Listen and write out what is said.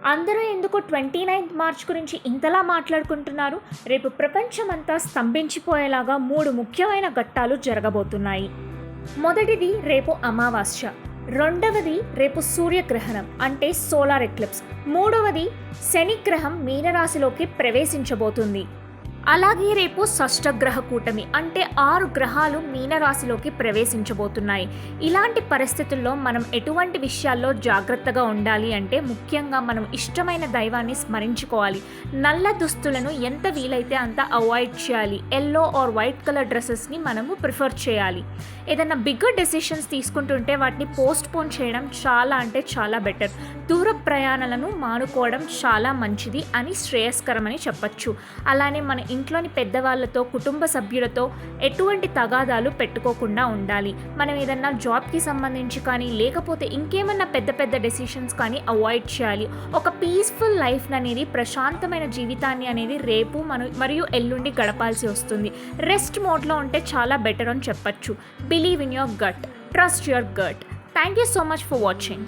అందరూ ఎందుకు 29th March గురించి ఇంతలా మాట్లాడుకుంటున్నారు? రేపు ప్రపంచమంతా స్తంభించిపోయేలాగా 3 ముఖ్యమైన ఘట్టాలు జరగబోతున్నాయి. మొదటిది రేపు అమావాస్య, రెండవది రేపు సూర్యగ్రహణం అంటే సోలార్ ఎక్లిప్స్, మూడవది శనిగ్రహం మీనరాశిలోకి ప్రవేశించబోతుంది. అలాగే రేపు షష్టగ్రహ కూటమి అంటే 6 గ్రహాలు మీనరాశిలోకి ప్రవేశించబోతున్నాయి. ఇలాంటి పరిస్థితుల్లో మనం ఎటువంటి విషయాల్లో జాగ్రత్తగా ఉండాలి అంటే ముఖ్యంగా మనం ఇష్టమైన దైవాన్ని స్మరించుకోవాలి. నల్ల దుస్తులను ఎంత వీలైతే అంత అవాయిడ్ చేయాలి. ఎల్లో ఆర్ వైట్ కలర్ డ్రెస్సెస్ని మనము ప్రిఫర్ చేయాలి. ఏదైనా బిగ్గర్ డెసిషన్స్ తీసుకుంటుంటే వాటిని పోస్ట్ పోన్ చేయడం చాలా అంటే చాలా బెటర్. దూర ప్రయాణాలను మానుకోవడం చాలా మంచిది అని శ్రేయస్కరమని చెప్పచ్చు. అలానే మన ఇంట్లోని పెద్దవాళ్ళతో కుటుంబ సభ్యులతో ఎటువంటి తగాదాలు పెట్టుకోకుండా ఉండాలి. మనం ఏదన్నా జాబ్కి సంబంధించి కానీ లేకపోతే ఇంకేమన్నా పెద్ద పెద్ద డెసిషన్స్ కానీ అవాయిడ్ చేయాలి. ఒక పీస్ఫుల్ లైఫ్ అనేది ప్రశాంతమైన జీవితాన్ని అనేది రేపు మరియు ఎల్లుండి గడపాల్సి వస్తుంది. రెస్ట్ మోడ్లో ఉంటే చాలా బెటర్ అని చెప్పచ్చు. Believe in your gut, trust your gut. Thank you so much for watching.